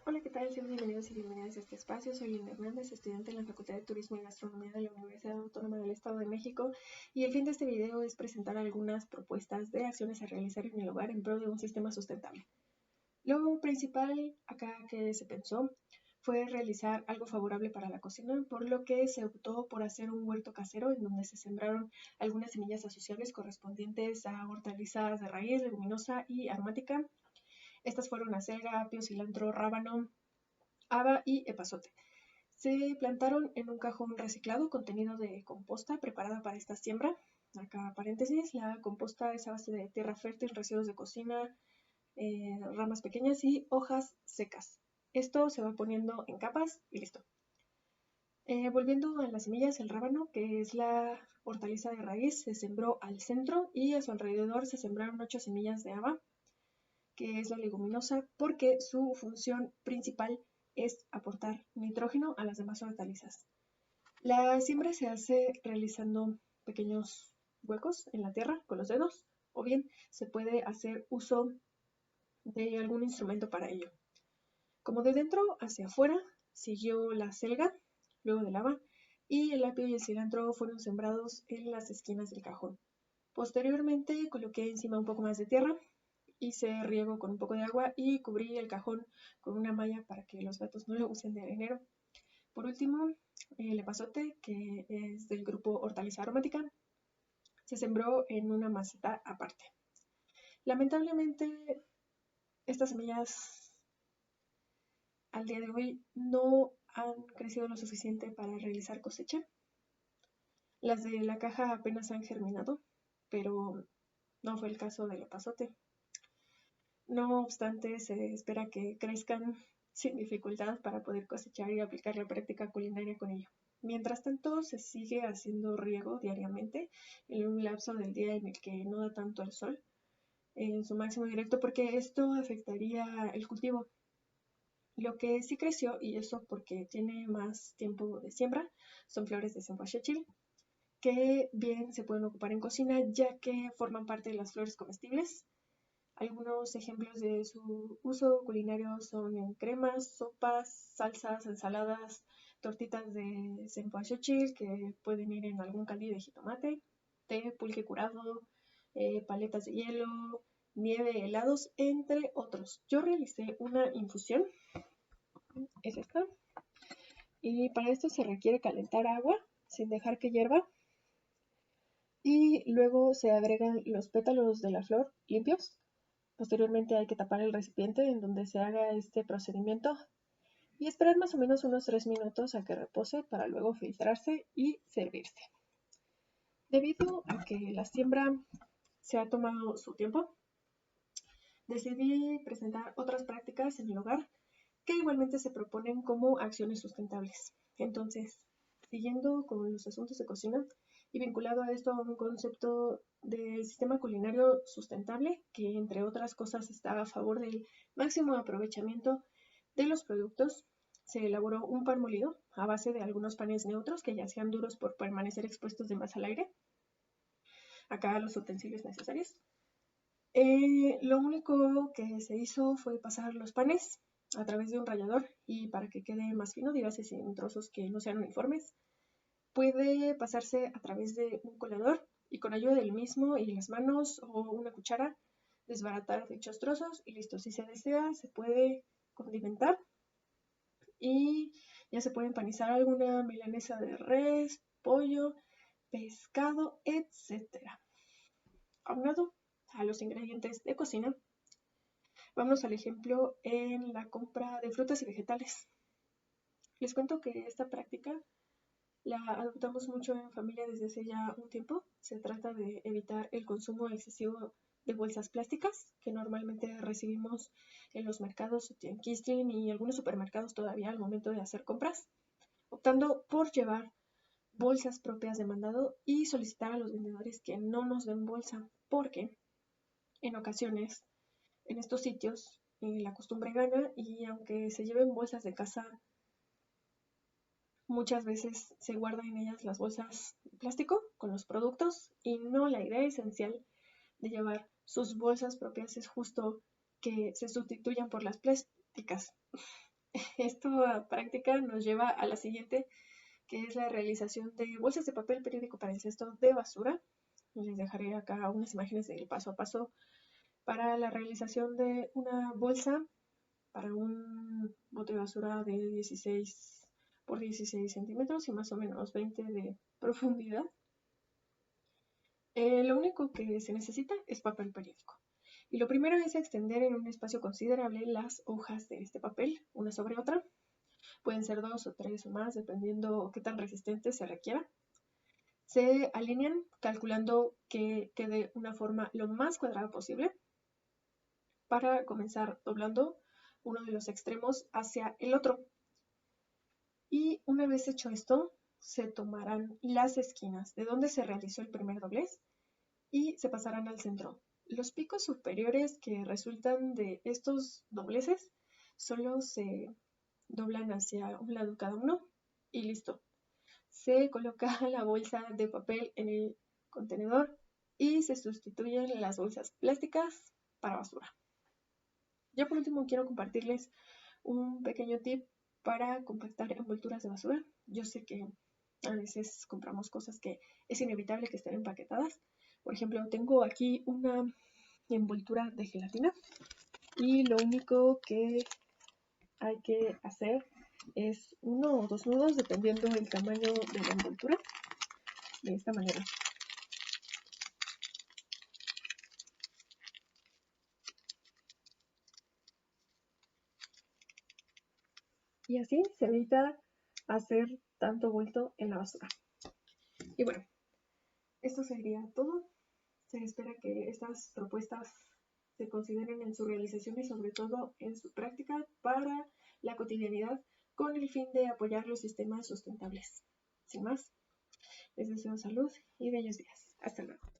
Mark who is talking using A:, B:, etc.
A: Hola, ¿qué tal? Sean bienvenidos y bienvenidas a este espacio. Soy Linda Hernández, estudiante en la Facultad de Turismo y Gastronomía de la Universidad Autónoma del Estado de México, y el fin de este video es presentar algunas propuestas de acciones a realizar en el hogar en pro de un sistema sustentable. Lo principal acá que se pensó fue realizar algo favorable para la cocina, por lo que se optó por hacer un huerto casero en donde se sembraron algunas semillas asociables correspondientes a hortalizas de raíz, leguminosa y aromática. Estas fueron acelga, apio, cilantro, rábano, haba y epazote. Se plantaron en un cajón reciclado contenido de composta preparada para esta siembra. Acá paréntesis, la composta es a base de tierra fértil, residuos de cocina, ramas pequeñas y hojas secas. Esto se va poniendo en capas y listo. Volviendo a las semillas, el rábano, que es la hortaliza de raíz, se sembró al centro y a su alrededor se sembraron 8 semillas de haba, que es la leguminosa, porque su función principal es aportar nitrógeno a las demás hortalizas. La siembra se hace realizando pequeños huecos en la tierra con los dedos, o bien se puede hacer uso de algún instrumento para ello. Como de dentro hacia afuera, siguió la selga, luego del haba, y el apio y el cilantro fueron sembrados en las esquinas del cajón. Posteriormente coloqué encima un poco más de tierra, hice riego con un poco de agua y cubrí el cajón con una malla para que los gatos no lo usen de arenero. Por último, el epazote, que es del grupo hortaliza aromática, se sembró en una maceta aparte. Lamentablemente, estas semillas al día de hoy no han crecido lo suficiente para realizar cosecha. Las de la caja apenas han germinado, pero no fue el caso del epazote. No obstante, se espera que crezcan sin dificultad para poder cosechar y aplicar la práctica culinaria con ello. Mientras tanto, se sigue haciendo riego diariamente en un lapso del día en el que no da tanto el sol en su máximo directo, porque esto afectaría el cultivo. Lo que sí creció, y eso porque tiene más tiempo de siembra, son flores de cempasúchil, que bien se pueden ocupar en cocina, ya que forman parte de las flores comestibles. Algunos ejemplos de su uso culinario son en cremas, sopas, salsas, ensaladas, tortitas de cempasúchil que pueden ir en algún caldillo de jitomate, té, pulque curado, paletas de hielo, nieve, helados, entre otros. Yo realicé una infusión, es esta, y para esto se requiere calentar agua sin dejar que hierva y luego se agregan los pétalos de la flor limpios. Posteriormente hay que tapar el recipiente en donde se haga este procedimiento y esperar más o menos unos 3 minutos a que repose para luego filtrarse y servirse. Debido a que la siembra se ha tomado su tiempo, decidí presentar otras prácticas en el hogar que igualmente se proponen como acciones sustentables. Entonces, siguiendo con los asuntos de cocina y vinculado a esto a un concepto del sistema culinario sustentable, que entre otras cosas está a favor del máximo aprovechamiento de los productos, se elaboró un pan molido a base de algunos panes neutros que ya sean duros por permanecer expuestos de más al aire. Acá los utensilios necesarios. Lo único que se hizo fue pasar los panes a través de un rallador y para que quede más fino, dígase sin trozos que no sean uniformes, puede pasarse a través de un colador y con ayuda del mismo y las manos o una cuchara desbaratar dichos trozos y listo. Si se desea, se puede condimentar y ya se puede empanizar alguna milanesa de res, pollo, pescado, etcétera. Aunado a los ingredientes de cocina, vamos al ejemplo en la compra de frutas y vegetales. Les cuento que esta práctica la adoptamos mucho en familia desde hace ya un tiempo. Se trata de evitar el consumo excesivo de bolsas plásticas que normalmente recibimos en los mercados Tianguislin y algunos supermercados todavía al momento de hacer compras, optando por llevar bolsas propias de mandado y solicitar a los vendedores que no nos den bolsa, porque en ocasiones en estos sitios la costumbre gana y aunque se lleven bolsas de casa, muchas veces se guardan en ellas las bolsas de plástico con los productos y no, la idea esencial de llevar sus bolsas propias es justo que se sustituyan por las plásticas. Esta práctica nos lleva a la siguiente, que es la realización de bolsas de papel periódico para el cesto de basura. Les dejaré acá unas imágenes del paso a paso para la realización de una bolsa para un bote de basura de 16 por 16 centímetros y más o menos 20 de profundidad. Lo único que se necesita es papel periódico. Y lo primero es extender en un espacio considerable las hojas de este papel, una sobre otra. Pueden ser 2 o 3 o más, dependiendo qué tan resistente se requiera. Se alinean calculando que quede una forma lo más cuadrada posible para comenzar doblando uno de los extremos hacia el otro. Y una vez hecho esto, se tomarán las esquinas de donde se realizó el primer doblez y se pasarán al centro. Los picos superiores que resultan de estos dobleces solo se doblan hacia un lado cada uno y listo. Se coloca la bolsa de papel en el contenedor y se sustituyen las bolsas plásticas para basura. Ya por último quiero compartirles un pequeño tip para compactar envolturas de basura. Yo sé que a veces compramos cosas que es inevitable que estén empaquetadas. Por ejemplo, tengo aquí una envoltura de gelatina y lo único que hay que hacer es 1 o 2 nudos dependiendo del tamaño de la envoltura, de esta manera. Y así se evita hacer tanto vuelto en la basura. Y bueno, esto sería todo. Se espera que estas propuestas se consideren en su realización y sobre todo en su práctica para la cotidianidad con el fin de apoyar los sistemas sustentables. Sin más, les deseo salud y bellos días. Hasta luego.